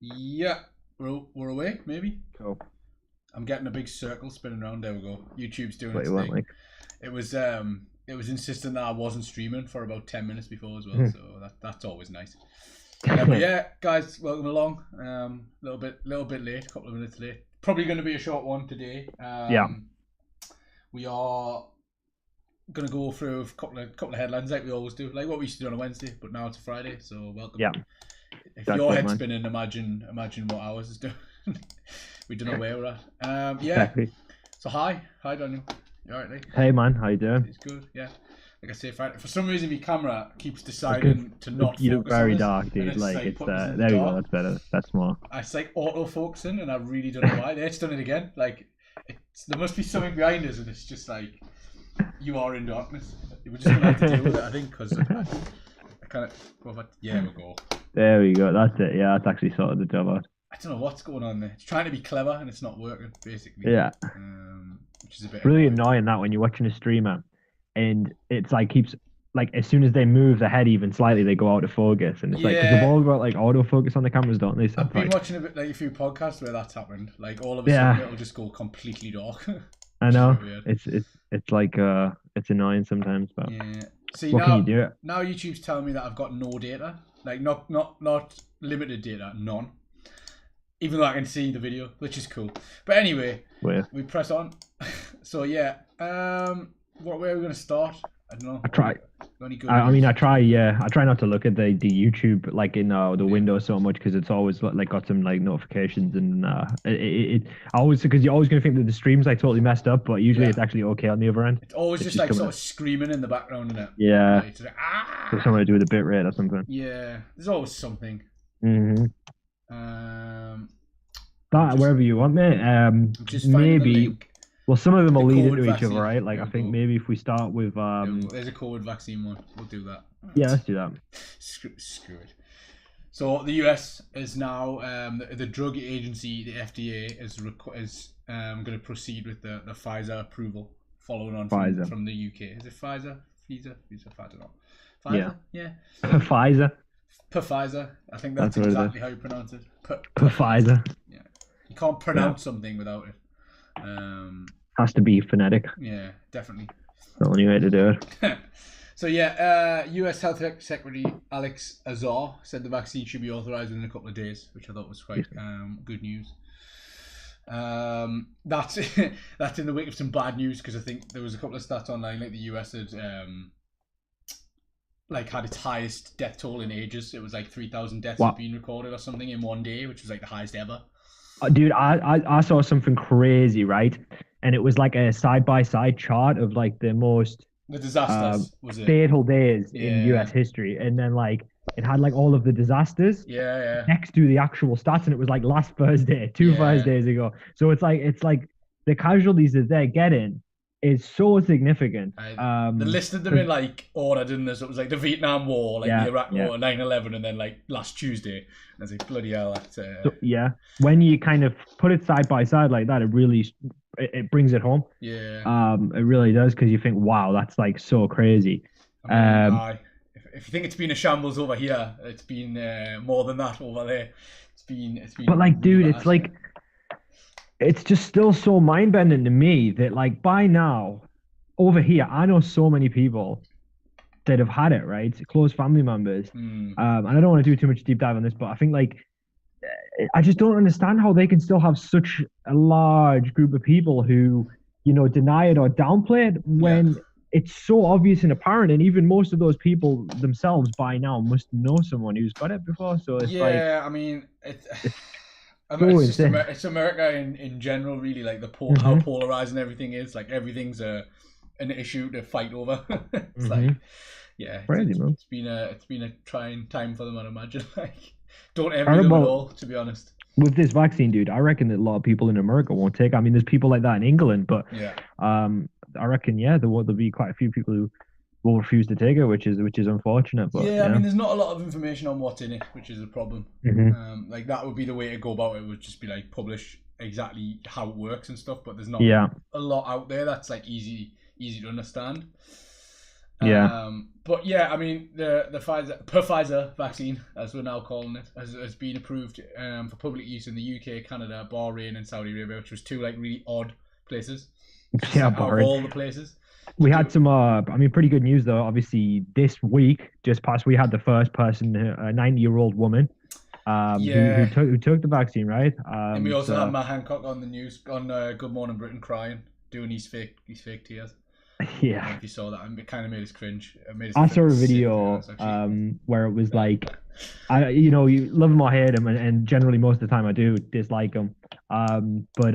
Yeah, we're away, maybe. Cool. I'm getting a big circle spinning around. There we go. YouTube's doing What its you want, thing. like? It was insistent that I wasn't streaming for about 10 minutes before as well, Mhm. so that's always nice. But yeah, guys, welcome along. Little bit late, a couple of minutes late. Probably going to be a short one today. Yeah. We are going to go through a couple of headlines like we always do, like what we used to do on a Wednesday, but now it's a Friday, so welcome. Yeah. If That's your it, head's man. spinning, imagine what ours is doing. We don't know where we're at. Yeah. Exactly. So hi Daniel. You alright, Lee? Hey, man, how you doing? It's good. Yeah. Like I say, for some reason, my camera keeps deciding to not You look focus on very this, dark, and dude. Like it's putting us in the there we go. dark. That's better. That's more. It's like auto focusing, and I really don't know why. It's done it again. Like there must be something behind us, and it's just like you are in darkness. We're just gonna have to deal with it, I think, because I kind of go back. Yeah, we go. There we go. That's it. Yeah, that's actually sorted the job out. I don't know what's going on there. It's trying to be clever, and it's not working. Basically. Yeah. Which is a bit Really annoying that when you're watching a streamer, and it's like keeps like as soon as they move the head even slightly, they go out of focus, and it's like because they've all got like autofocus on the cameras, don't they? So I've been like, watching a few podcasts where that's happened. Like all of a sudden, it'll just go completely dark. I know it's like it's annoying sometimes, but yeah. See, what can you do? Now YouTube's telling me that I've got no data, like not limited data, none. Even though I can see the video, which is cool. But anyway, we press on. So yeah, where are we gonna start? I don't know. I try. I try not to look at the YouTube like in the window so much because it's always like got some like notifications and I always because you're always gonna think that the stream's like totally messed up, but usually it's actually okay on the other end. It's always just like sort of screaming in the background, isn't it? Yeah. Like, ah! So something to do with the bit rate or something. Yeah, there's always something. Wherever you want, mate. Just maybe. Well, some of them will lead into each vaccine. other, right? Like I think maybe if we start with there's a COVID vaccine one. We'll do that. Yeah, let's do that. Screw it. So the US is now the drug agency, the FDA, is going to proceed with the Pfizer approval, following on from the UK. Is it Pfizer? Pfizer? I don't know. Pfizer? Yeah. Pfizer. Pfizer. I think that's exactly how you pronounce it. Pfizer. Yeah. You can't pronounce something without it. Has to be phonetic. Yeah, definitely. The only way to do it. So yeah, U.S. Health Secretary Alex Azar said the vaccine should be authorized within a couple of days, which I thought was quite good news. That's that's in the wake of some bad news because I think there was a couple of stats online like the U.S. had had its highest death toll in ages. It was like 3,000 deaths had been recorded or something in one day, which was like the highest ever. Dude, I saw something crazy, right? And it was like a side-by-side chart of like the disasters fatal days in US history. And then like it had like all of the disasters next to the actual stats, and it was like last Thursday, two Thursdays ago. So it's like the casualties that they're getting is so significant. They listed them in like order, didn't they? So it was like the Vietnam War, like the Iraq War, 9/11, and then like last Tuesday. And I was like, bloody hell, that's when you kind of put it side by side like that, it really it brings it home. Yeah. It really does, because you think, wow, that's like so crazy. If you think it's been a shambles over here, it's been more than that over there. It's been. But like, dude, it's like. It's just still so mind-bending to me that, like, by now, over here, I know so many people that have had it, right? Close family members. And I don't want to do too much deep dive on this, but I think, like, I just don't understand how they can still have such a large group of people who, you know, deny it or downplay it when it's so obvious and apparent. And even most of those people themselves by now must know someone who's got it before. So it's I mean, it's America in general, really, like how polarizing everything is. Like everything's an issue to fight over. It's like, it's been a trying time for them, I'd imagine. Like, don't envy them at all, to be honest. With this vaccine, dude, I reckon that a lot of people in America won't take it. I mean, there's people like that in England, but I reckon there'll be quite a few people who will refuse to take it, which is unfortunate. But I mean, there's not a lot of information on what's in it, which is a problem. Like that would be the way to go about it. Would just be like publish exactly how it works and stuff. But there's not a lot out there that's like easy to understand. Yeah. But yeah, I mean, the Pfizer vaccine, as we're now calling it, has been approved for public use in the UK, Canada, Bahrain, and Saudi Arabia, which was two like really odd places. Yeah, out of all the places. We had some, pretty good news though. Obviously, this week, just past, we had the first person, a 90-year-old woman, who took the vaccine, right? And we also had Matt Hancock on the news on Good Morning Britain crying, doing his fake tears. Yeah. I don't know if you saw that, it kind of made us cringe. I saw a video where it was like, you love him or hate him, and generally most of the time I do dislike him. But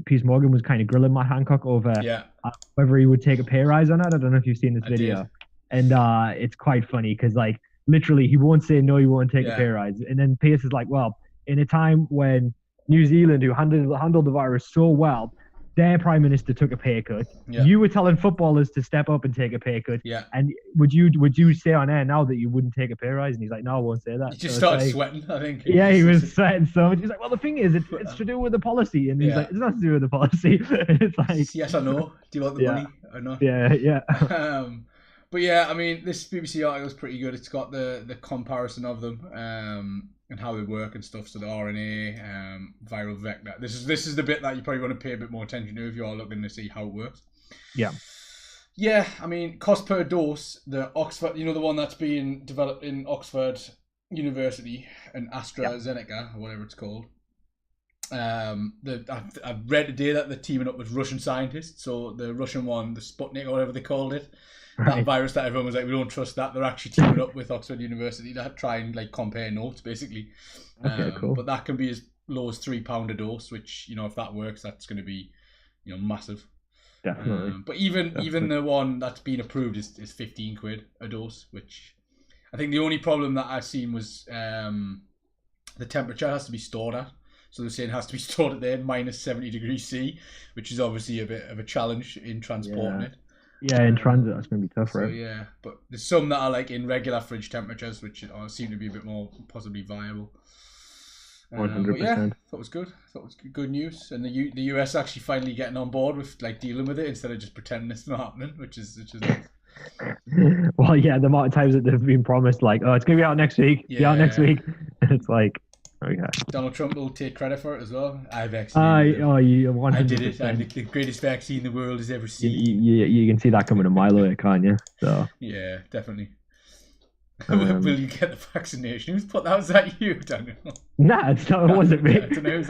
Piers Morgan was kind of grilling Matt Hancock over whether he would take a pay rise on it. I don't know if you've seen this video. And it's quite funny because like literally he won't say no, he won't take a pay rise. And then Piers is like, well, in a time when New Zealand, who handled the virus so well, their prime minister took a pay cut. Yeah. You were telling footballers to step up and take a pay cut. Yeah. And would you say on air now that you wouldn't take a pay rise? And he's like, no, I won't say that. He just started sweating, I think. Yeah, he was sweating so much. He's like, well, the thing is, it's to do with the policy. And he's like, it's not to do with the policy. It's like, yes or no? Do you want the money or not? Yeah. But yeah, I mean, this BBC article is pretty good. It's got the comparison of them and how they work and stuff. So the RNA, viral vector. This is the bit that you probably want to pay a bit more attention to if you are looking to see how it works. Yeah. Yeah, I mean, cost per dose, the Oxford, the one that's being developed in Oxford University and AstraZeneca, or whatever it's called. I've read today that they're teaming up with Russian scientists. So the Russian one, the Sputnik or whatever they called it, that virus that everyone was like, we don't trust that. They're actually teaming up with Oxford University to try and like compare notes, basically. Okay, cool. But that can be as low as £3 a dose, which if that works, that's going to be massive. Definitely. But even the one that's been approved is £15 a dose, which I think the only problem that I've seen was the temperature has to be stored at. So they're saying it has to be stored at there minus 70 degrees C, which is obviously a bit of a challenge in transporting it. Yeah, in transit, that's going to be tough, right? Yeah, but there's some that are like in regular fridge temperatures, which seem to be a bit more possibly viable. 100%. Yeah, thought it was good. Thought it was good news, and the US actually finally getting on board with like dealing with it instead of just pretending it's not happening, which is nice. Well, yeah, the amount of times that they've been promised, like, oh, it's going to be out next week. Be out next week. And it's like, okay. Donald Trump will take credit for it as well. I vaccinated. I did it. I'm the greatest vaccine the world has ever seen. You can see that coming a mile away, can't you? So. Yeah, definitely. Will you get the vaccination? Who's put that? Was that you, Daniel? Nah, it wasn't me. I don't know who's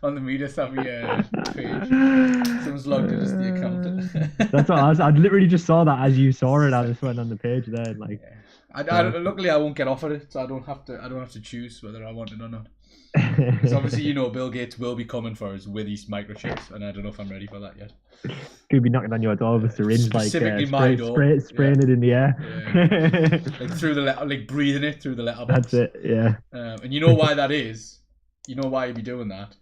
on the media savvy page. Someone's logged in as the accountant. That's what I literally just saw that as you saw it. I just went on the page there, like. Yeah. Luckily, I won't get offered it, so I don't have to choose whether I want it or not. Because obviously, Bill Gates will be coming for us with his microchips, and I don't know if I'm ready for that yet. Could be knocking on your door with a syringe, specifically my door, spraying it in the air, like through the like breathing it through the letterbox. That's it, yeah. And you know why that is? You know why you'd be doing that?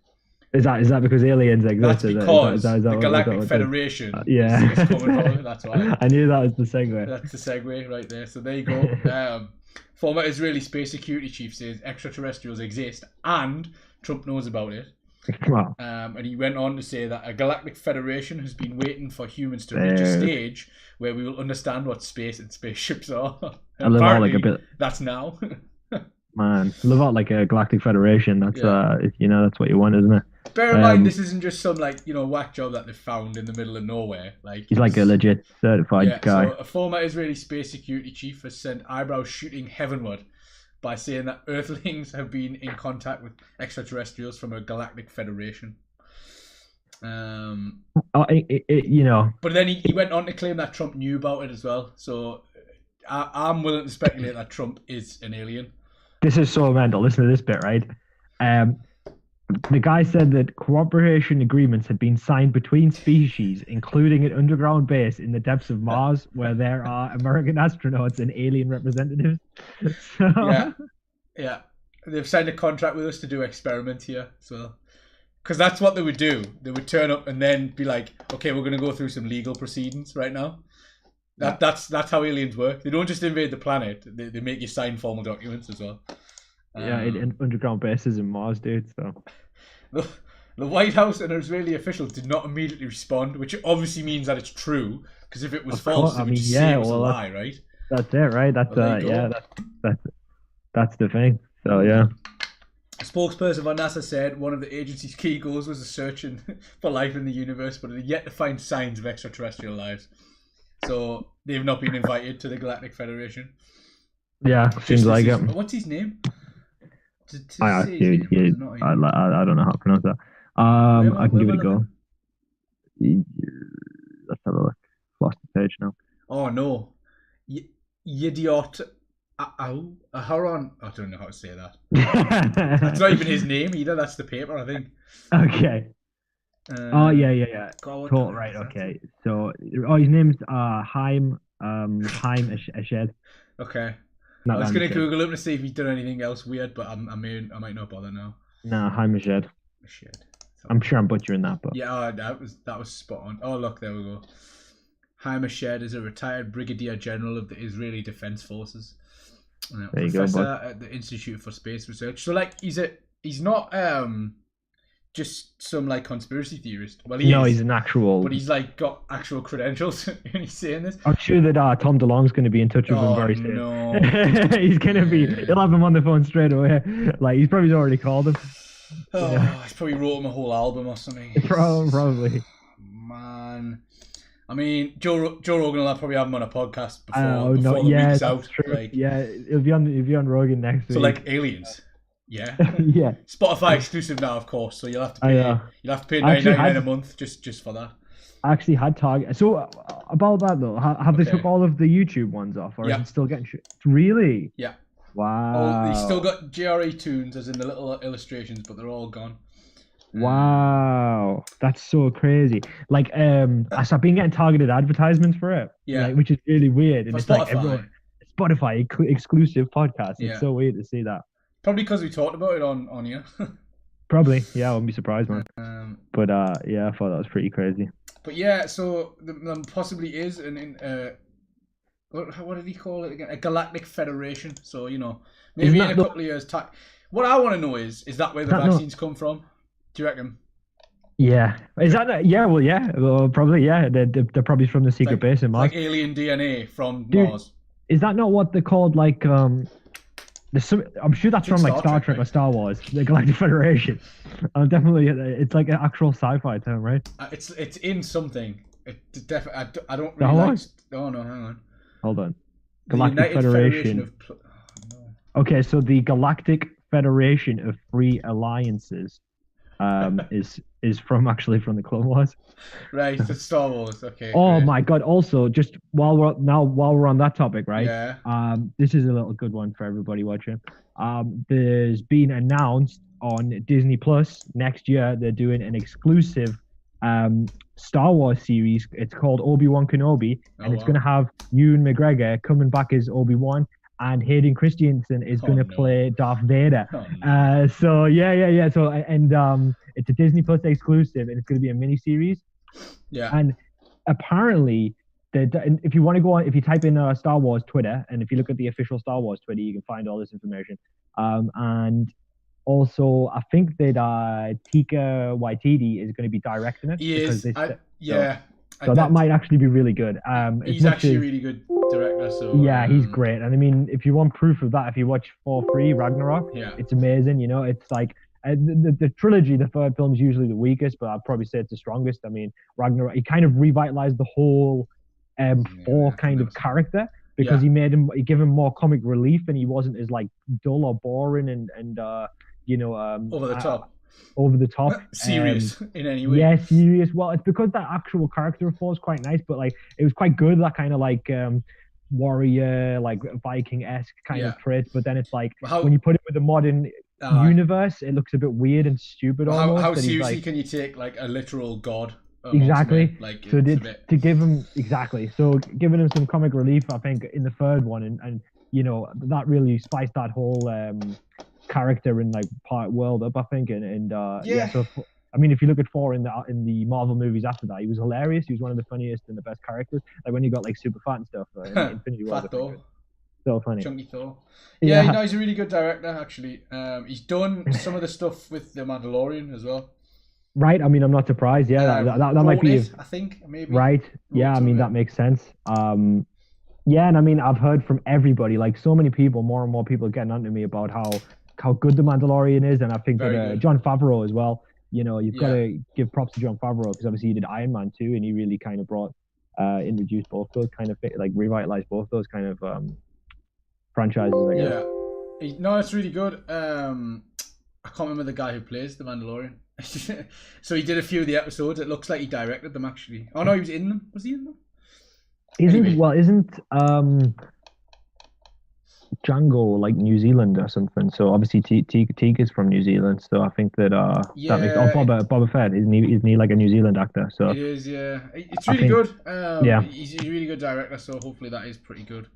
Is that because aliens exist? That's because the Galactic Federation is coming for it. That's why. I knew that was the segue. That's the segue right there. So there you go. Former Israeli space security chief says extraterrestrials exist and Trump knows about it. Wow. And he went on to say that a Galactic Federation has been waiting for humans to reach a stage where we will understand what space and spaceships are. And apparently, that's now. Man, live out like a Galactic Federation. That's that's what you want, isn't it? Bear in mind, this isn't just some whack job that they found in the middle of nowhere. Like he's like a legit certified guy. So a former Israeli space security chief has sent eyebrows shooting heavenward by saying that Earthlings have been in contact with extraterrestrials from a Galactic Federation. But then he went on to claim that Trump knew about it as well. So I'm willing to speculate that Trump is an alien. This is so mental. Listen to this bit, right? The guy said that cooperation agreements had been signed between species, including an underground base in the depths of Mars, where there are American astronauts and alien representatives. Yeah. They've signed a contract with us to do experiments here. So, because that's what they would do. They would turn up and then be like, "Okay, we're going to go through some legal proceedings right now." That's how aliens work. They don't just invade the planet. They make you sign formal documents as well. In underground bases in Mars, dude. So The White House and an Israeli official did not immediately respond, which obviously means that it's true. Because if it was false, they would just say it was a lie, right? That's it, right? That's that's the thing. So yeah. A spokesperson for NASA said one of the agency's key goals was searching for life in the universe, but it had yet to find signs of extraterrestrial lives. So they've not been invited to the Galactic Federation. Yeah, seems like it. What's his name? I don't know how to pronounce that. I can give it a go. Let's have a look. Lost the page now. Oh no, Yidiot Aharon. I don't know how to say that. That's not even his name either. That's the paper, I think. Okay. Yeah. God, right. Okay. So, his name's Haim Eshed. Okay. I was going to Google him to see if he'd done anything else weird, but I might not bother now. No, Haim Eshed. I'm sure I'm butchering that, but yeah, that was spot on. Oh, look, there we go. Haim Eshed is a retired brigadier general of the Israeli Defense Forces. There you professor go, at the Institute for Space Research. So, like, he's not just some like conspiracy theorist. Well, he's an actual. But he's like got actual credentials, and he's saying this. I'm sure that Tom DeLonge's going to be in touch with him very soon. No. He's going to be. He'll have him on the phone straight away. Like he's probably already called him. He's probably wrote him a whole album or something. Probably. Man. I mean, Joe Rogan will probably have him on a podcast before the week's out. True. Like, yeah, he'll be on Rogan next week. So like aliens. Yeah. Yeah. Spotify exclusive now, of course. So you'll have to pay. You'll have to pay $9.99 a month just for that. I actually had Target. So about that though, have they took all of the YouTube ones off, or is it still getting shit? Really? Yeah. Wow. They still got GRE tunes, as in the little illustrations, but they're all gone. Wow, that's so crazy. Like, I've been getting targeted advertisements for it. Yeah. Like, which is really weird. And for it's Spotify. Like everyone, Spotify exclusive podcast. It's so weird to see that. Probably because we talked about it on here. Probably, yeah. I wouldn't be surprised, man. But yeah, I thought that was pretty crazy. But yeah, so there possibly is what did he call it again? A Galactic Federation. So maybe in a couple of years' time. What I want to know is that where the vaccines come from? Do you reckon? Yeah. Is that? Yeah. Well, yeah. Well, probably. Yeah. They're probably from the secret base in Mars. Like alien DNA from Mars. Is that not what they're called? Like I'm sure that's from like Star Trek or Star Wars. The Galactic Federation. Definitely, it's like an actual sci-fi term, right? It's in something. I don't really like. Oh no, hang on. Hold on. Galactic Federation. Okay, so the Galactic Federation of Free Alliances. Is from the Clone Wars. Right, it's Star Wars. Okay. Oh great. My God! Also, just while we're on that topic, right? Yeah. This is a little good one for everybody watching. There's been announced on Disney Plus next year they're doing an exclusive Star Wars series. It's called Obi-Wan Kenobi, and it's going to have Ewan McGregor coming back as Obi-Wan. And Hayden Christensen is going to play Darth Vader. So yeah. So it's a Disney Plus exclusive, and it's going to be a mini series. Yeah. And apparently, if you want to go on, if you type in Star Wars Twitter, and if you look at the official Star Wars Twitter, you can find all this information. And also, I think that Taika Waititi is going to be directing it. He is. So that might actually be really good. He's actually a really good director. So yeah, he's great. And I mean, if you want proof of that, if you watch 4-3 Ragnarok, it's amazing. It's like the trilogy. The third film is usually the weakest, but I'd probably say it's the strongest. I mean, Ragnarok. He kind of revitalized the whole Thor kind of character because he gave him more comic relief, and he wasn't as like dull or boring and over the top. Serious in any way. Yeah, serious. Well, it's because that actual character of Thor is quite nice, but like it was quite good, that kind of like warrior, like Viking-esque kind of traits. But then it's like when you put it with the modern universe, it looks a bit weird and stupid almost. How seriously can you take like a literal god? Exactly. Like so to give him giving him some comic relief, I think in the third one, and that really spiced that whole character in like part world up, I think, and so I mean, if you look at Thor in the Marvel movies after that, he was hilarious. He was one of the funniest and the best characters. Like when he got like super fat and stuff. In Infinity War. Fat Thor. So funny. Chunky Thor. Yeah, he's a really good director actually. He's done some of the stuff with The Mandalorian as well. Right. I mean, I'm not surprised. Yeah, that might be. I think maybe. Right. Yeah. I mean, that makes sense. Yeah, and I mean, I've heard from everybody, like so many people, more and more people getting onto me about how good the Mandalorian is, and I think that Jon Favreau as well. You know, you've got to give props to Jon Favreau because obviously he did Iron Man too, and he really kind of introduced both those kind of like revitalized both those kind of franchises. I guess. Yeah, no, it's really good. I can't remember the guy who plays the Mandalorian. So he did a few of the episodes. It looks like he directed them actually. Oh no, he was in them. Was he in them? Isn't Django like New Zealand or something? So obviously Teague is from New Zealand, so I think that that makes Boba Fett isn't he like a New Zealand actor? So it is, yeah. It's really good. He's a really good director, so hopefully that is pretty good.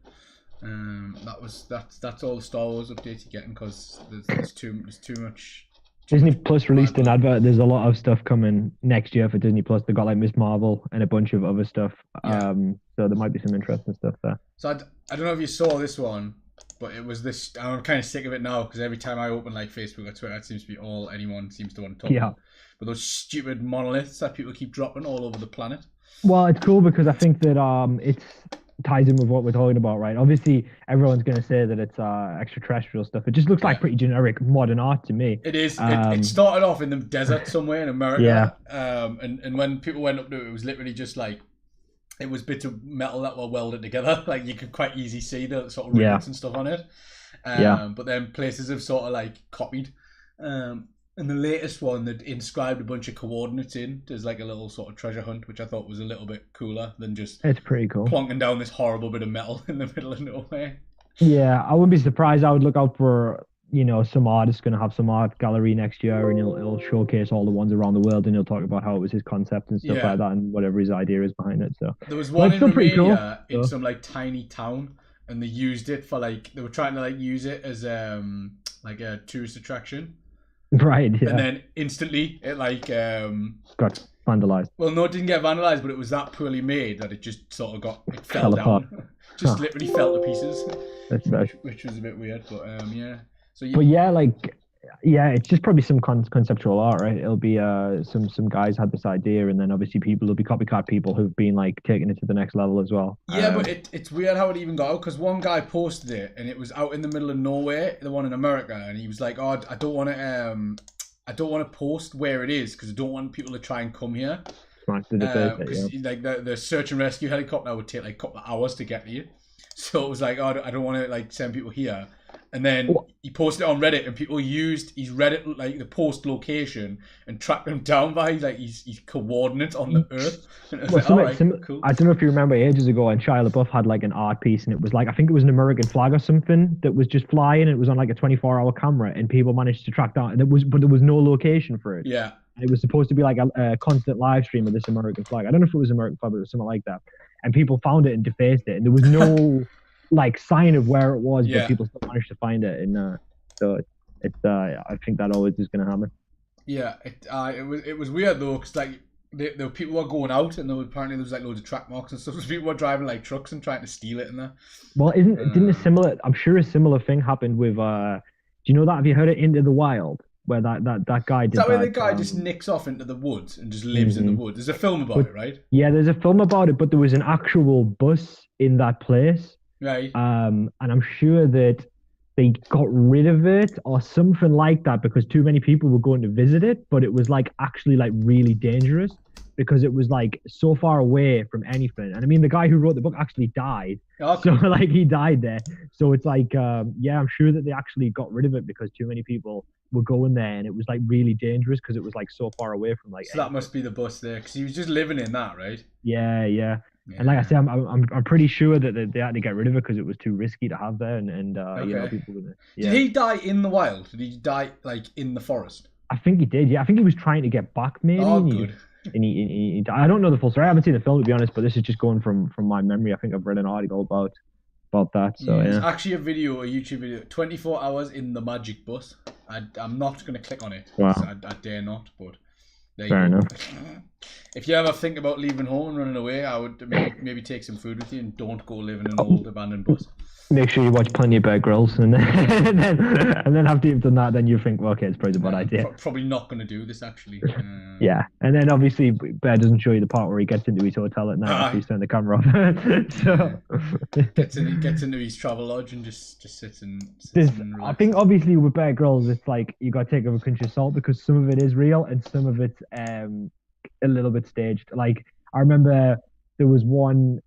That's all the Star Wars updates you're getting because there's too much. Disney Plus released an advert. There's a lot of stuff coming next year for Disney Plus. They've got like Miss Marvel and a bunch of other stuff. Yeah. So there might be some interesting stuff there. So I don't know if you saw this one, but it was this. I'm kind of sick of it now because every time I open like Facebook or Twitter, it seems to be all anyone seems to want to talk about. But those stupid monoliths that people keep dropping all over the planet. Well, it's cool because I think that it ties in with what we're talking about, right? Obviously, everyone's going to say that it's extraterrestrial stuff. It just looks like pretty generic modern art to me. It is. It started off in the desert somewhere in America. And when people went up to it, it was literally just like, it was bits of metal that were welded together. Like you could quite easily see the sort of rivets and stuff on it. But then places have sort of like copied. And the latest one that inscribed a bunch of coordinates in. There's like a little sort of treasure hunt, which I thought was a little bit cooler than just it's pretty cool plonking down this horrible bit of metal in the middle of nowhere. Yeah, I wouldn't be surprised. I would look out for, you know, some artist going to have some art gallery next year, and he'll showcase all the ones around the world, and he'll talk about how it was his concept and stuff like that, and whatever his idea is behind it. So there was one in Romania in some like tiny town, and they used it for like they were trying to like use it as like a tourist attraction. Right, yeah. And then instantly it like got vandalized. Well, no, it didn't get vandalized, but it was that poorly made that it just sort of fell down. Apart. Just literally fell to pieces. That's right. Which was a bit weird, but yeah. So it's just probably some conceptual art, right? It'll be some guys had this idea, and then obviously people will be copycat people who've been like taking it to the next level as well. Yeah, but it's weird how it even got out because one guy posted it and it was out in the middle of nowhere, the one in America, and he was like, "Oh, I don't want to post where it is because I don't want people to try and come here." Like the search and rescue helicopter would take like a couple of hours to get to you, so it was like, "Oh, I don't want to like send people here." And then he posted it on Reddit, and people used his Reddit like the post location and tracked him down by like his coordinates on the Earth. Cool. I don't know if you remember ages ago, and Shia LaBeouf had like an art piece, and it was like I think it was an American flag or something that was just flying. It was on like a 24-hour camera, and people managed to track down. But there was no location for it. Yeah, it was supposed to be like a constant live stream of this American flag. I don't know if it was American flag, but it was something like that. And people found it and defaced it, and there was no like sign of where it was, but people still managed to find it, and so it's I think that always is going to happen. Yeah, it was weird though, because like the people were going out, and apparently there was like loads of track marks and stuff. So people were driving like trucks and trying to steal it in there. Well, didn't a similar? I'm sure a similar thing happened with. Do you know that? Have you heard it Into the Wild? Where that guy did. Is that where the guy just nicks off into the woods and just lives in the woods? There's a film about it, right? Yeah, there's a film about it, but there was an actual bus in that place. Right. And I'm sure that they got rid of it or something like that because too many people were going to visit it, but it was like actually like really dangerous because it was like so far away from anything. And I mean, the guy who wrote the book actually died. Okay. So like he died there. So it's like, I'm sure that they actually got rid of it because too many people were going there, and it was like really dangerous because it was like so far away from like. So that must be the bus there because he was just living in that, right? Yeah. And like I said, I'm pretty sure that they had to get rid of it because it was too risky to have there, and you know, people would. Yeah. Did he die in the wild? Did he die like in the forest? I think he did. Yeah, I think he was trying to get back, maybe. Oh, good. And he I don't know the full story. I haven't seen the film to be honest, but this is just going from my memory. I think I've read an article about that. So There's actually a YouTube video, 24 hours in the magic bus. I'm not going to click on it. Wow. I dare not, but Fair enough. If you ever think about leaving home and running away, I would maybe take some food with you and don't go live in an old abandoned bus. Make sure you watch plenty of Bear Grylls, and then after you've done that, then you think, well, okay, it's probably a bad idea. Probably not going to do this actually. Yeah, and then obviously Bear doesn't show you the part where he gets into his hotel at night after he's turned the camera off. So gets into his travel lodge and just sits and I think obviously with Bear Grylls, it's like you got to take it with a pinch of salt because some of it is real and some of it's a little bit staged. Like I remember there was one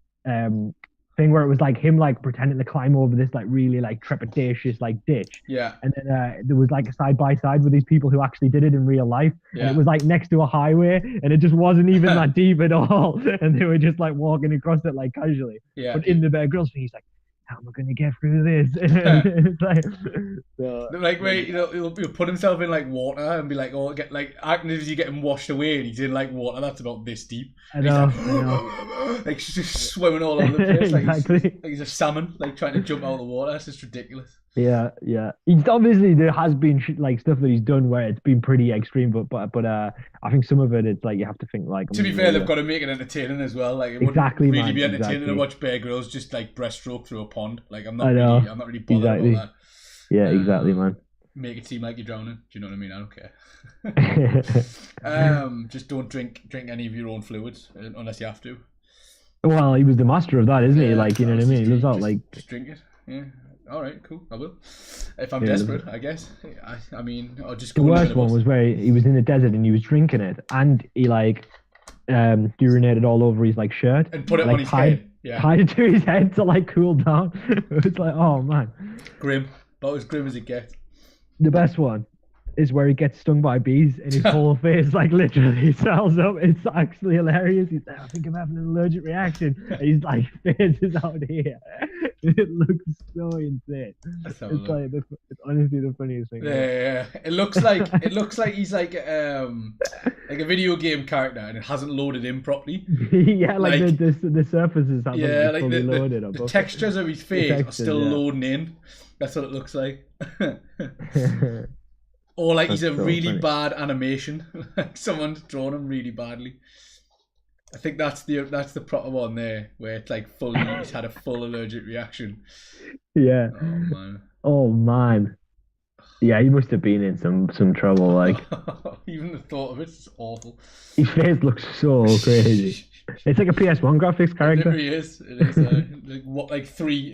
thing where it was like him like pretending to climb over this like really like trepidatious like ditch. Yeah. And then there was like a side by side with these people who actually did it in real life. Yeah. And it was like next to a highway and it just wasn't even that deep at all. And they were just like walking across it like casually. Yeah. But in the Bear Grylls thing, he's like, how am I going to get through this? It's like, so, like where he'll put himself in like water and be like, oh, get like acting as you get him washed away, and he's in like water that's about this deep. I know. Like just swimming all over the place, exactly. like he's a salmon, like trying to jump out of the water. It's just ridiculous. Yeah. He's obviously there has been like stuff that he's done where it's been pretty extreme, but I think some of it it's like you have to think like. To be fair, they've got to make it entertaining as well. Like it wouldn't really be entertaining to watch Bear Grylls just like breaststroke through a pond. Like I'm not really bothered about that. Yeah, exactly, man. Make it seem like you're drowning. Do you know what I mean? I don't care. Just don't drink any of your own fluids unless you have to. Well, he was the master of that, isn't he? Like, you know what I mean? He lives out like just drink it. Yeah. All right, cool. I will. If I'm desperate, I guess. I mean, I'll just go. The worst one was where he was in the desert and he was drinking it, and he like urinated all over his like shirt and put it on his head. Yeah. Tied it to his head to like cool down. It's like, oh man, grim. About as grim as it gets. The best one is where he gets stung by bees and his whole face like literally swells up. It's actually hilarious. He's like, I think I'm having an allergic reaction. And he's like, face is out here. It looks so insane. It's honestly the funniest thing. Yeah. It looks like he's like a video game character and it hasn't loaded in properly. Yeah, like the surfaces haven't like fully loaded. The textures of his face are still loading in. That's what it looks like. Or like he's a really bad animation. Like someone's drawn him really badly. I think that's the proper one there, where it's like he's had a full allergic reaction. Yeah. Oh man. Yeah, he must have been in some trouble. Like even the thought of it's awful. His face looks so crazy. It's like a PS1 graphics character. It really is. It is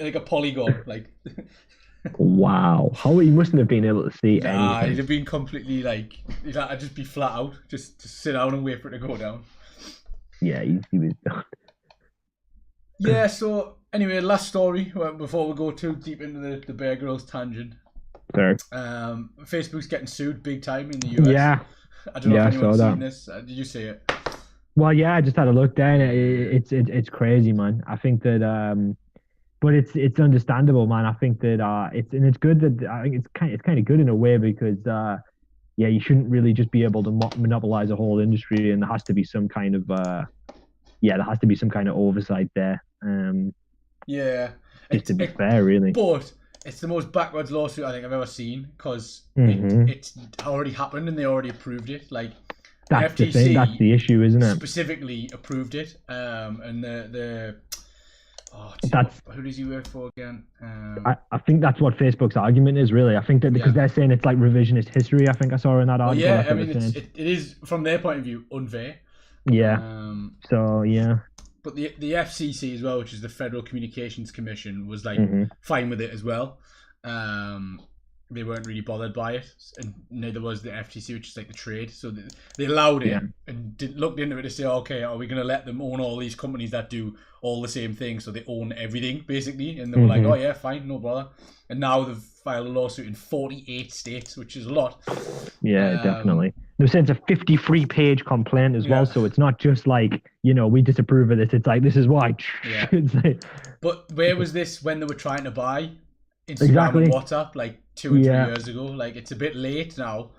like a polygon like. Wow, how he mustn't have been able to see anything. He'd have been completely like he'd have to just be flat out, just sit down and wait for it to go down. Yeah, he was done. Yeah. So anyway, last story before we go too deep into the Bear Grylls tangent. Sorry. Facebook's getting sued big time in the US. Yeah. I don't know if anyone's seen this. Did you see it? Well, yeah, I just had a look down. It's crazy, man. I think that but it's understandable, man. I think that it's good that I think it's kind of good in a way because you shouldn't really just be able to monopolize a whole industry, and there has to be some kind of oversight there. Just to be fair, really. But it's the most backwards lawsuit I think I've ever seen because it's already happened and they already approved it. Like that's the FTC, the thing. That's the issue, isn't it? Specifically approved it, and the. Who does he work for again? I think that's what Facebook's argument is, really. I think that because they're saying it's like revisionist history. I think I saw in that article. Yeah, I mean, it is from their point of view unfair. Yeah. So yeah. But the FCC as well, which is the Federal Communications Commission, was like fine with it as well. They weren't really bothered by it, and neither was the FTC, which is like the trade. So they allowed it and looked into it to say, okay, are we going to let them own all these companies that do all the same thing? So they own everything, basically. And they were like, oh yeah, fine, no bother. And now they've filed a lawsuit in 48 states, which is a lot. Yeah, definitely. They've said it's a 53-page complaint as well, so it's not just like, we disapprove of this. It's like, this is why. Yeah. But where was this when they were trying to buy Instagram and WhatsApp like 2 or 3 years ago? Like it's a bit late now.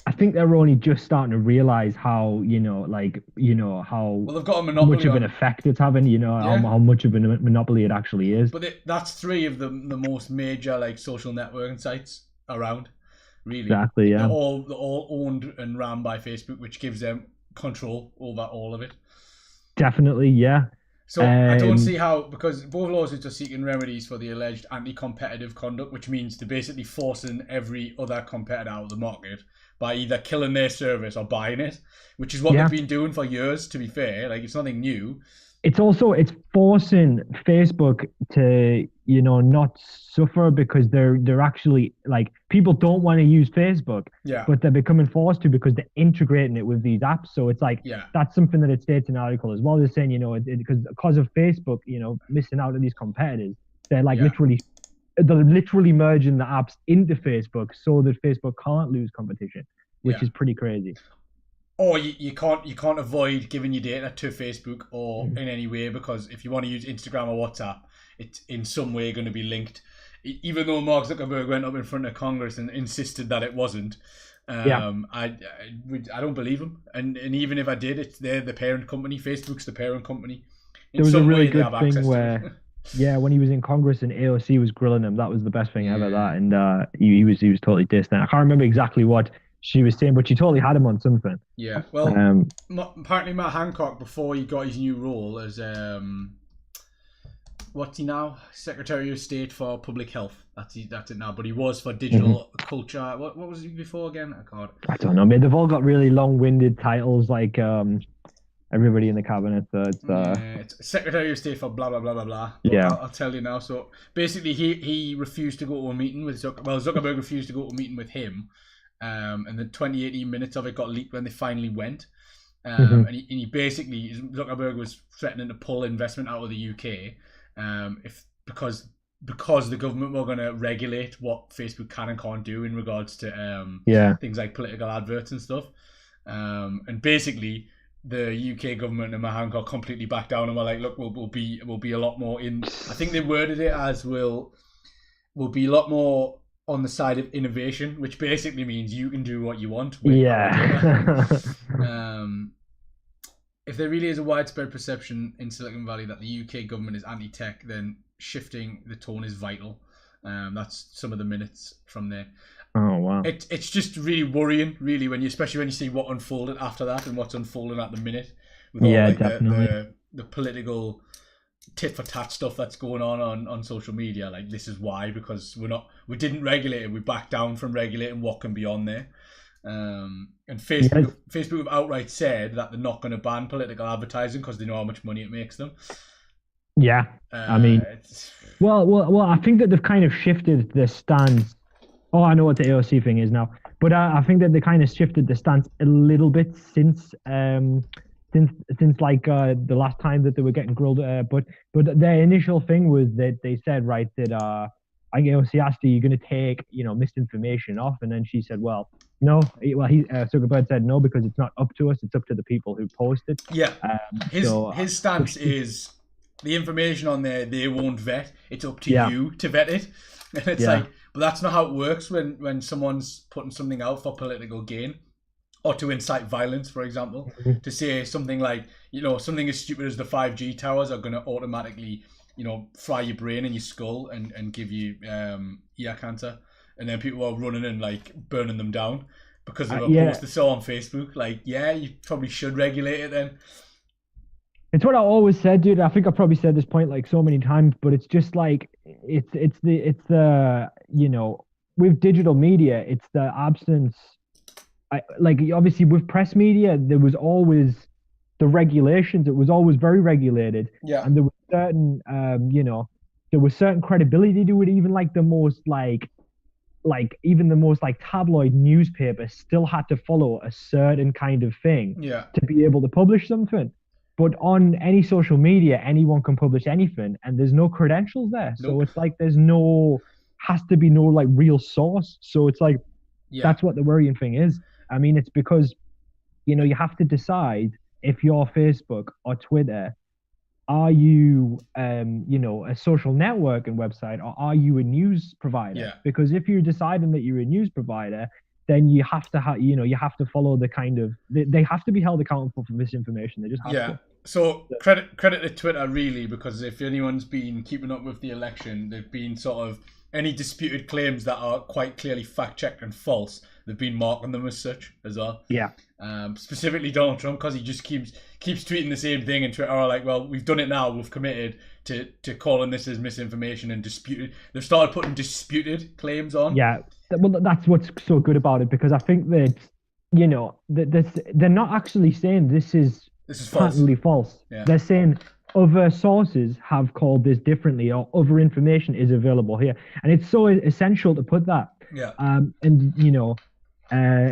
I think they're only just starting to realize how how they've got a monopoly much of an effect it's having. How much of a monopoly it actually is. But that's 3 of the most major like social networking sites around. Really, exactly. Yeah, they're all owned and run by Facebook, which gives them control over all of it. Definitely, yeah. So I don't see how, because both lawsuits are seeking remedies for the alleged anti-competitive conduct, which means they're basically forcing every other competitor out of the market by either killing their service or buying it, which is what they've been doing for years, to be fair. Like, it's nothing new. It's forcing Facebook to, not suffer, because they're actually, like, people don't want to use Facebook, but they're becoming forced to because they're integrating it with these apps. So it's like, that's something that it states in the article as well. They're saying, because of Facebook, missing out on these competitors, they're like they're literally merging the apps into Facebook so that Facebook can't lose competition, which is pretty crazy. Or you can't avoid giving your data to Facebook or in any way, because if you want to use Instagram or WhatsApp, it's in some way going to be linked. Even though Mark Zuckerberg went up in front of Congress and insisted that it wasn't, I don't believe him. And even if I did, they're the parent company. Facebook's the parent company. There was a really good thing where, when he was in Congress and AOC was grilling him, that was the best thing ever. That, and he was totally dissed. I can't remember exactly what she was saying, but she totally had him on something. Yeah, well, apparently Matt Hancock, before he got his new role as what's he now? Secretary of State for Public Health. That's it now. But he was for digital culture. What was he before again? I don't know. They've all got really long-winded titles, like everybody in the cabinet. So it's Secretary of State for blah blah blah blah blah. But I'll tell you now. So basically, he refused to go to a meeting with Zuckerberg refused to go to a meeting with him. And the 2018 minutes of it got leaked when they finally went. And he basically, Zuckerberg was threatening to pull investment out of the UK because the government were going to regulate what Facebook can and can't do in regards to things like political adverts and stuff. And basically, the UK government and Matt Hancock completely backed down and were like, look, we'll be a lot more in. I think they worded it as we'll be a lot more on the side of innovation, which basically means you can do what you want. If there really is a widespread perception in Silicon Valley that the UK government is anti-tech, then shifting the tone is vital. That's some of the minutes from there. Oh wow! It's just really worrying, really, especially when you see what unfolded after that and what's unfolding at the minute with all the political tit for tat stuff that's going on social media. Like, this is why, because we didn't regulate it, we backed down from regulating what can be on there. And Facebook have outright said that they're not going to ban political advertising because they know how much money it makes them. I mean, I think that they've kind of shifted the stance. Oh, I know what the AOC thing is now, but I think that they kind of shifted the stance a little bit since like the last time that they were getting grilled. But their initial thing was that they said, right, that I think AOC asked her, "You're going to take misinformation off?" And then she said, "Well, no." Zuckerberg said no, because it's not up to us; it's up to the people who post it. Yeah. His stance is the information on there they won't vet. It's up to you to vet it. And it's like, but that's not how it works when someone's putting something out for political gain or to incite violence, for example. To say something like, something as stupid as the 5G towers are going to automatically, fry your brain and your skull and give you ear cancer. And then people are running and like burning them down because of a post they saw on Facebook. Like, you probably should regulate it then. It's what I always said, dude. I think I probably said this point like so many times, but it's just like it's the with digital media, it's the absence. Obviously with press media, there was always the regulations. It was always very regulated, and there was certain there was certain credibility to it. Even like the most tabloid newspaper still had to follow a certain kind of thing to be able to publish something. But on any social media, anyone can publish anything, and there's no credentials there. Nope. So it's like has to be no like real source. So it's like that's what the worrying thing is. I mean, it's because you have to decide if you're Facebook or Twitter. Are you a social networking website, or are you a news provider? Yeah. Because if you're deciding that you're a news provider, then you have to you have to follow the kind of they have to be held accountable for misinformation. They just have to. So credit to Twitter, really, because if anyone's been keeping up with the election, they've been sort of any disputed claims that are quite clearly fact checked and false. they've been marking them as such as well. Yeah. Specifically Donald Trump, because he just keeps tweeting the same thing, and Twitter are like, well, we've done it now. We've committed to calling this as misinformation and disputed. They've started putting disputed claims on. Yeah. Well, that's what's so good about it, because I think that, you know, they're not actually saying this is patently false. Yeah. They're saying other sources have called this differently, or other information is available here, and it's so essential to put that. Yeah. And you know,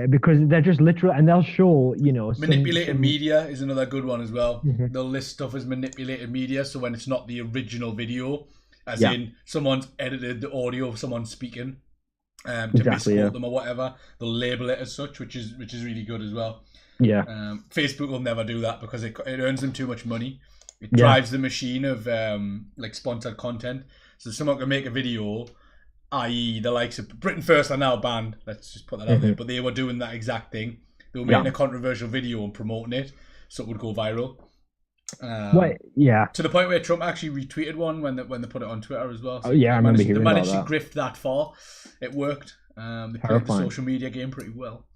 because they're just literal, and they'll show, you know, manipulated media is another good one as well. Mm-hmm. They'll list stuff as manipulated media, so when it's not the original video, as in someone's edited the audio of someone speaking to misquote them or whatever, they'll label it as such, which is really good as well. Yeah. Facebook will never do that because it earns them too much money. It drives the machine of like sponsored content. So someone can make a video, i.e. the likes of Britain First are now banned. Let's just put that out there. But they were doing that exact thing. They were making a controversial video and promoting it, so it would go viral. To the point where Trump actually retweeted one when they put it on Twitter as well. So I remember hearing about that. They managed to grift that far. It worked. They played the social media game pretty well.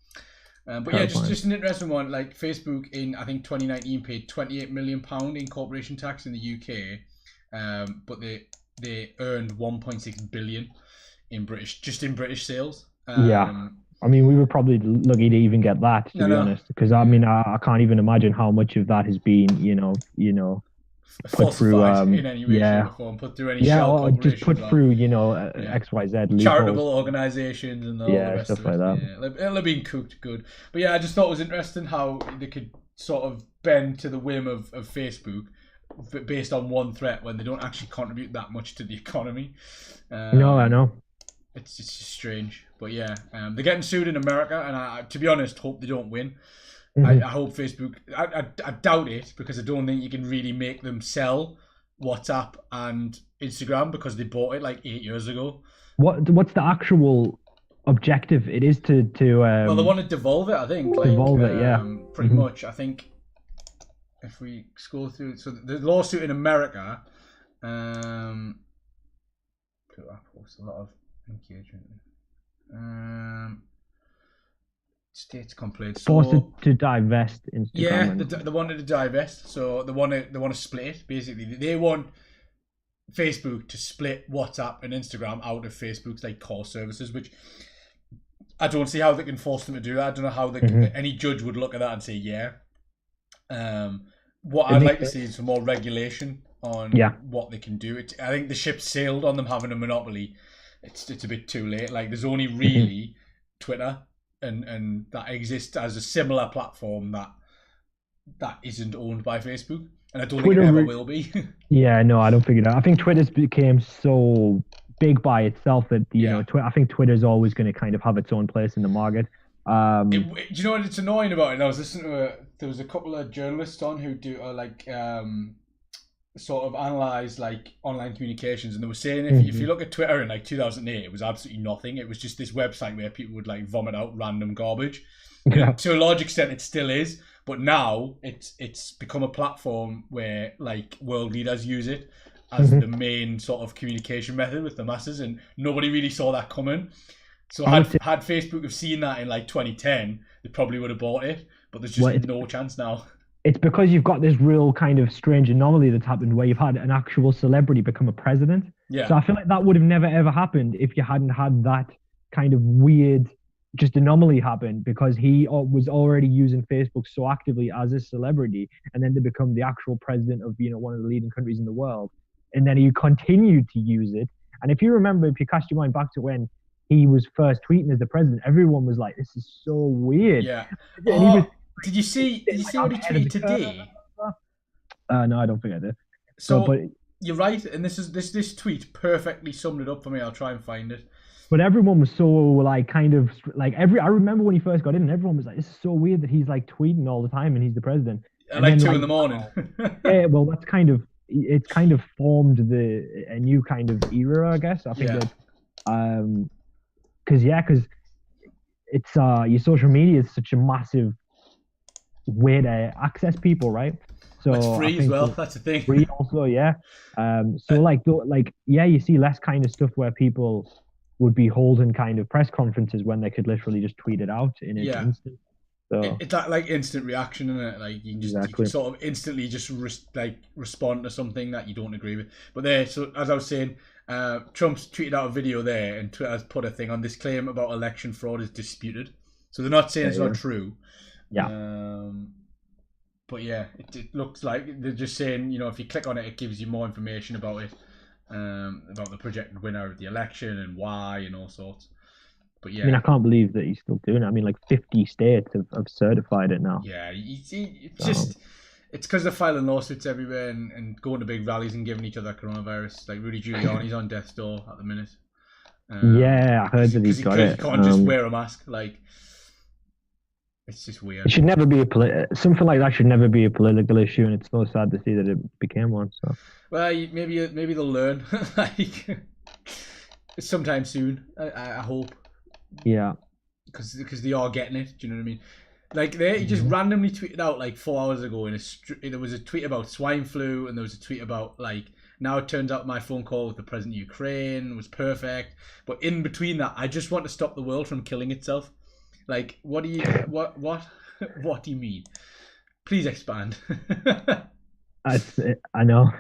But yeah, just an interesting one. Like Facebook in, I think, 2019 paid £28 million in corporation tax in the UK, but they earned 1.6 billion in British sales. I mean, we were probably lucky to even get that, to be honest, because I mean, I can't even imagine how much of that has been, you know, put through in any way, shape, or form, put through any or just put through, you know, XYZ charitable organisations and all the rest stuff of it. Like that. It'll have been cooked good. But yeah, I just thought it was interesting how they could sort of bend to the whim of Facebook based on one threat when they don't actually contribute that much to the economy. No, I know. It's just strange. But yeah, they're getting sued in America, and I, to be honest, hope they don't win. I hope Facebook. I doubt it, because I don't think you can really make them sell WhatsApp and Instagram, because they bought it like 8 years ago. What's the actual objective? It is to well, they want to devolve it, I think. Devolve it, yeah. Pretty much. I think if we scroll through, so the lawsuit in America, post a lot of engagement. States complaints. Forced to divest Instagram. Yeah, they wanted to divest, so they want to split it. Basically, they want Facebook to split WhatsApp and Instagram out of Facebook's like core services, which I don't see how they can force them to do that. I don't know how any judge would look at that and say What I'd like to see is some more regulation on what they can do. I think the ship sailed on them having a monopoly. It's a bit too late. Like, there's only really Twitter. And that exists as a similar platform that isn't owned by Facebook, and I don't think it ever will be. Yeah, no, I don't think that. I think Twitter's became so big by itself that you know, I think Twitter's always going to kind of have its own place in the market. Do you know what it's annoying about it? And I was listening to there was a couple of journalists on who do sort of analyze like online communications, and they were saying if you look at Twitter in like 2008, it was absolutely nothing. It was just this website where people would like vomit out random garbage. To a large extent it still is, but now it's become a platform where like world leaders use it as the main sort of communication method with the masses, and nobody really saw that coming. So had Facebook have seen that in like 2010, they probably would have bought it, but there's just no chance now. It's because you've got this real kind of strange anomaly that's happened where you've had an actual celebrity become a president. Yeah. So I feel like that would have never ever happened if you hadn't had that kind of weird just anomaly happen, because he was already using Facebook so actively as a celebrity, and then to become the actual president of, you know, one of the leading countries in the world. And then he continued to use it. And if you remember, if you cast your mind back to when he was first tweeting as the president, everyone was like, this is so weird. Yeah. Did you see what he tweeted today? No, I don't think I did. But you're right, and this tweet perfectly summed it up for me. I'll try and find it. But everyone was so like kind of like I remember when he first got in, and everyone was like, "This is so weird that he's like tweeting all the time and he's the president." At like 2 in the morning. Yeah, well, it's kind of formed a new kind of era, I guess. I think that because it's your social media is such a massive way to access people, right? So it's free as well. That's the thing. Free also, yeah. So you see less kind of stuff where people would be holding kind of press conferences when they could literally just tweet it out in an instant. So it's that like instant reaction, isn't it? Like you can sort of instantly just respond to something that you don't agree with. But so as I was saying, Trump's tweeted out a video there, and Twitter has put a thing on this claim about election fraud is disputed. So they're not saying it's not true. Yeah. But yeah, it looks like they're just saying, if you click on it, it gives you more information about it, about the projected winner of the election and why and all sorts. But yeah, I mean, I can't believe that he's still doing it. I mean, like 50 states have certified it now. Yeah, it's because they're filing lawsuits everywhere and going to big rallies and giving each other coronavirus. Like Rudy Giuliani's on death's door at the minute. Yeah, I heard that he's got it. He can't just wear a mask. Like, it's just weird. It should never be something like that should never be a political issue, and it's so sad to see that it became one. So, well, maybe they'll learn, like, sometime soon. I hope. Yeah. Because they are getting it. Do you know what I mean? Like he just randomly tweeted out like 4 hours ago there was a tweet about swine flu, and there was a tweet about like, now it turns out my phone call with the president of Ukraine was perfect, but in between that, I just want to stop the world from killing itself. Like, what do you mean? Please expand. I know.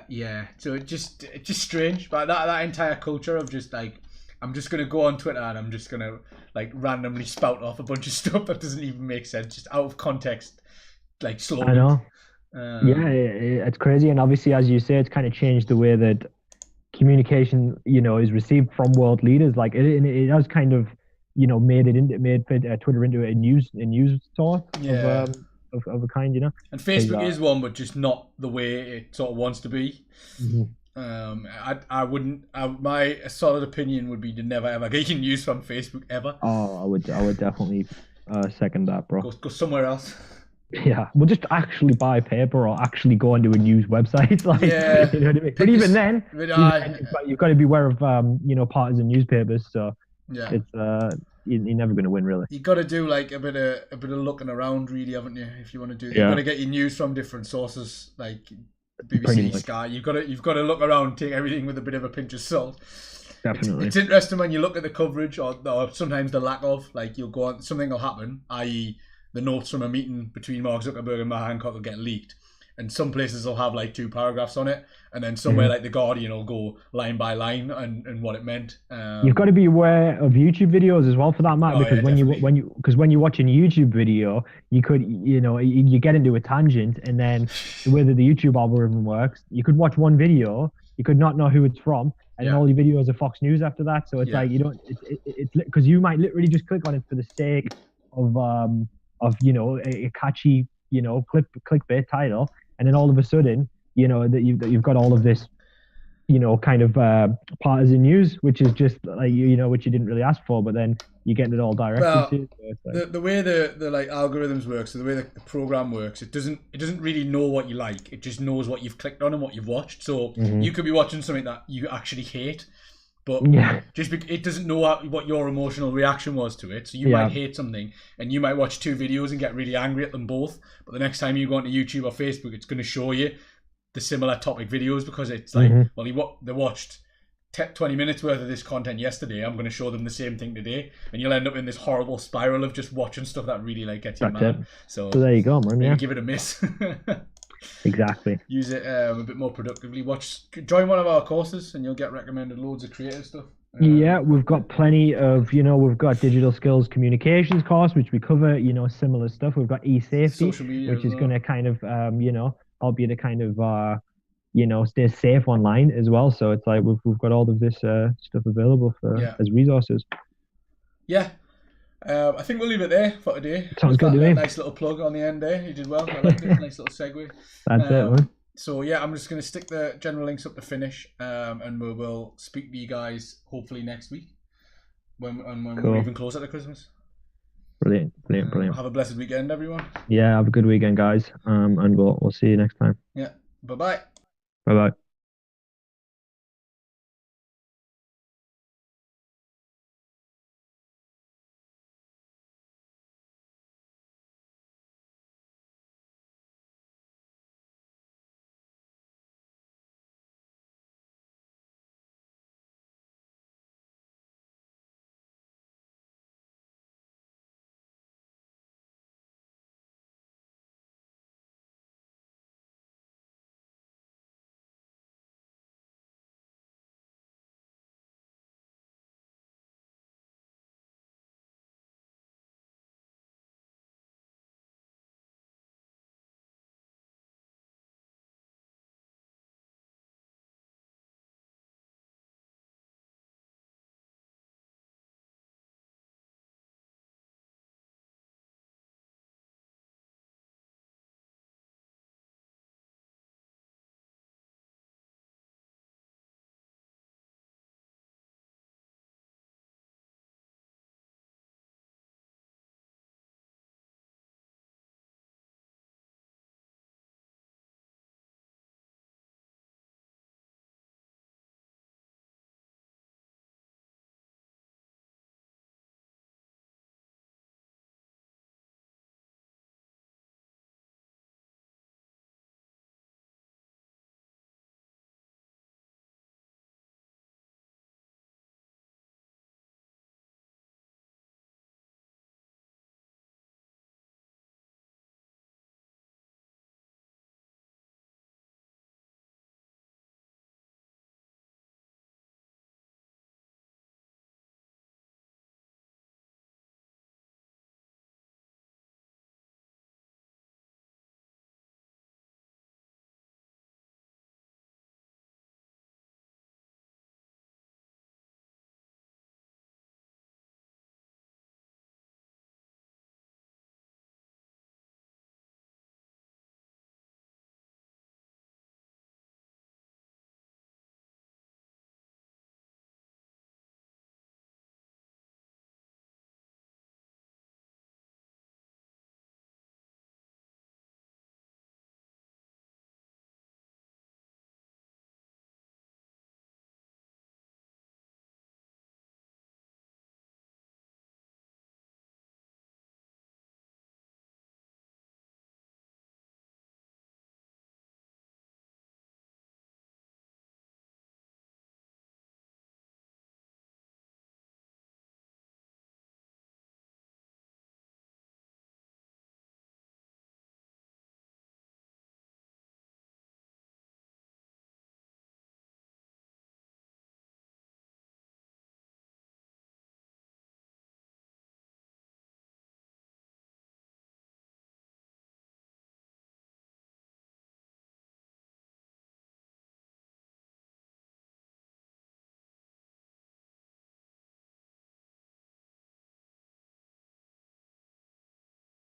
Yeah. So it's just strange, but that entire culture of just like, I'm just gonna go on Twitter and I'm just gonna like randomly spout off a bunch of stuff that doesn't even make sense, just out of context, like slowly. I know. Yeah, it's crazy, and obviously, as you say, it's kind of changed the way that communication, is received from world leaders. Like it has kind of, made Twitter into a news source of a kind, And Facebook is one, but just not the way it sort of wants to be. Mm-hmm. I wouldn't. My solid opinion would be to never ever get your news from Facebook ever. Oh, I would definitely second that, bro. Go somewhere else. Yeah, we'll just actually buy paper or actually go onto a news website. Like, yeah, you know what I mean? But even then, you've got to be aware of partisan newspapers. So yeah, it's you're never going to win, really. You got to do like a bit of looking around, really, haven't you? If you want to do that, you got to get your news from different sources, like BBC, Sky. You've got to look around, take everything with a bit of a pinch of salt. Definitely, it's interesting when you look at the coverage or sometimes the lack of. Like, you'll go on, something will happen, i.e. the notes from a meeting between Mark Zuckerberg and Matt Hancock will get leaked, and some places will have like 2 paragraphs on it, and then somewhere like the Guardian will go line by line and what it meant. You've got to be aware of YouTube videos as well, for that matter, because when you watch a YouTube video, you could you get into a tangent, and then the way that the YouTube algorithm works, you could watch one video, you could not know who it's from, and then all your videos are Fox News after that. So it's like you don't, it's because you might literally just click on it for the sake of a catchy clickbait title, and then all of a sudden that you've got all of this kind of partisan news, which is just like which you didn't really ask for, but then you get it all directed to. So the way the like algorithms work, so the way the program works, it doesn't really know what you like. It just knows what you've clicked on and what you've watched. So you could be watching something that you actually hate, but it doesn't know what your emotional reaction was to it. So you might hate something, and you might watch 2 videos and get really angry at them both. But the next time you go onto YouTube or Facebook, it's going to show you the similar topic videos, because it's like, they watched 20 minutes worth of this content yesterday. I'm going to show them the same thing today, and you'll end up in this horrible spiral of just watching stuff that really like gets you mad. So there you go, man. Maybe give it a miss. Exactly. Use it a bit more productively. Join one of our courses, and you'll get recommended loads of creative stuff. Yeah, we've got plenty of, we've got digital skills communications course, which we cover, similar stuff. We've got e-safety, which is going to kind of, help you to kind of, stay safe online as well. So it's like we've got all of this stuff available as resources. Yeah. I think we'll leave it there for today. Sounds good to me. Nice little plug on the end there. You did well. I liked it. Nice little segue. That's it, man. So yeah, I'm just going to stick the general links up to finish, and we will speak to you guys hopefully next week when we're even closer to Christmas. Brilliant. Have a blessed weekend, everyone. Yeah, have a good weekend, guys. And we'll see you next time. Yeah. Bye-bye. Bye-bye.